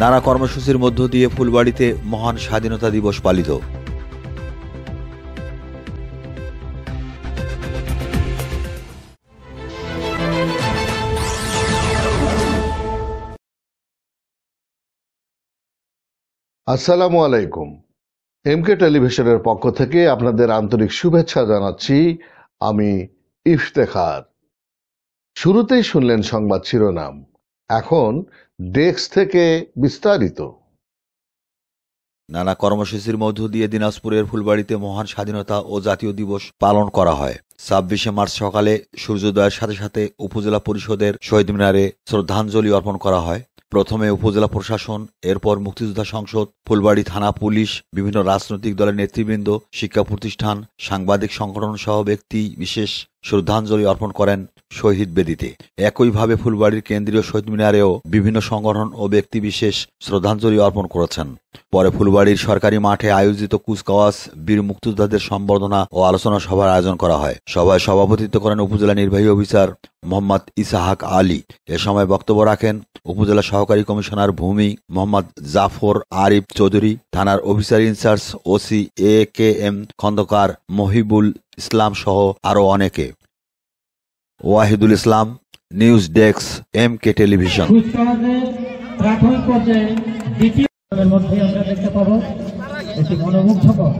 নানা কর্মসূচির মধ্য দিয়ে ফুলবাড়িতে মহান স্বাধীনতা দিবস পালিত। আসসালামু আলাইকুম। এমকে টেলিভিশনের পক্ষ থেকে আপনাদের আন্তরিক শুভেচ্ছা জানাচ্ছি আমি ইফতেখার। শুরুতেই শুনলেন সংবাদ শিরোনাম, এখন ডেস্ক থেকে বিস্তারিত। নানা কর্মসূচির মধ্য দিয়ে দিনাজপুরের ফুলবাড়িতে মহান স্বাধীনতা ও জাতীয় দিবস পালন করা হয়। ২৬শে মার্চ সকালে সূর্যোদয়ের সাথে সাথে উপজেলা পরিষদের শহীদ মিনারে শ্রদ্ধাঞ্জলি অর্পণ করা হয়। প্রথমে উপজেলা প্রশাসন, এরপর মুক্তিযোদ্ধা সংসদ, ফুলবাড়ি থানা পুলিশ, বিভিন্ন রাজনৈতিক দলের নেতৃবৃন্দ, শিক্ষা প্রতিষ্ঠান, সাংবাদিক সংগঠন সহ ব্যক্তি বিশেষ শ্রদ্ধাঞ্জলি অর্পণ করেন শহীদ বেদিতে। একইভাবে ফুলবাড়ির কেন্দ্রীয় শহীদ মিনারেও বিভিন্ন সংগঠন ও ব্যক্তি বিশেষ শ্রদ্ধাঞ্জলি অর্পণ করেছেন। পরে ফুলবাড়ির সরকারি মাঠে আয়োজিত কুচকাওয়াজ বীর মুক্তিযোদ্ধাদের সম্বর্ধনা ও আলোচনা সভার আয়োজন করা হয়। সভায় সভাপতিত্ব করেন উপজেলা নির্বাহী অফিসার মোহাম্মদ ইসাহাক আলী। এ সময় বক্তব্য রাখেন উপজেলা সহকারী কমিশনার ভূমি মোহাম্মদ জাফর আরিফ চৌধুরী, থানার officer in charge OC AKM Khandaker Mohibul Islam সহ আরো অনেকে। Wahidul Islam, news desk, MK television. প্রাথমিক পর্যায়ে দ্বিতীয় মধ্যে আমরা দেখতে পাবো একটি মনোমুগ্ধকর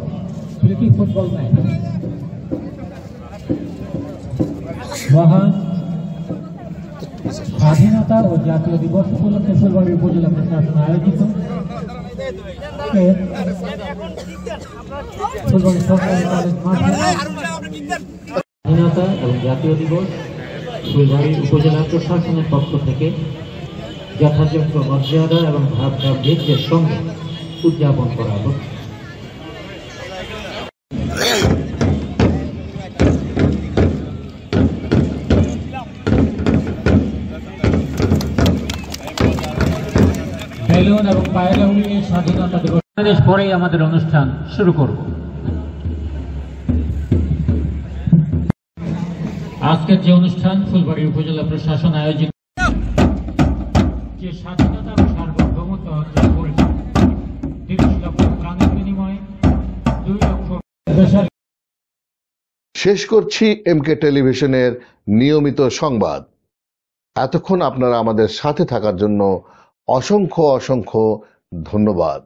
প্রীতি ফুটবল ম্যাচ। মহান স্বাধীনতা ও জাতীয় দিবস উপলক্ষে ফুলবাড়ি উপজেলা প্রশাসন আয়োজিত ফুলবাড়ি সরকারি কলেজ মাঠে স্বাধীনতা এবং জাতীয় দিবস ফুলবাড়ি উপজেলা প্রশাসনের পক্ষ থেকে যথাযোগ্য মর্যাদা এবং ভাবগাম্ভীর্যের সঙ্গে উদযাপন করা হচ্ছে। বেলুন এবং পায়রা উড়িয়ে স্বাধীনতা দিবস পরেই আমাদের অনুষ্ঠান শুরু করব। আজকের যে অনুষ্ঠান ফুলবাড়ি উপজেলা প্রশাসন আয়োজিত যে স্বাধীনতা ও সার্বভৌমত্ব অর্জন করেছে ৩০ লক্ষ প্রাণের বিনিময়ে ২ লক্ষ। শেষ করছি এমকে টেলিভিশনের নিয়মিত সংবাদ। এতক্ষণ আপনারা আমাদের সাথে থাকার জন্য অসংখ্য অসংখ্য ধন্যবাদ।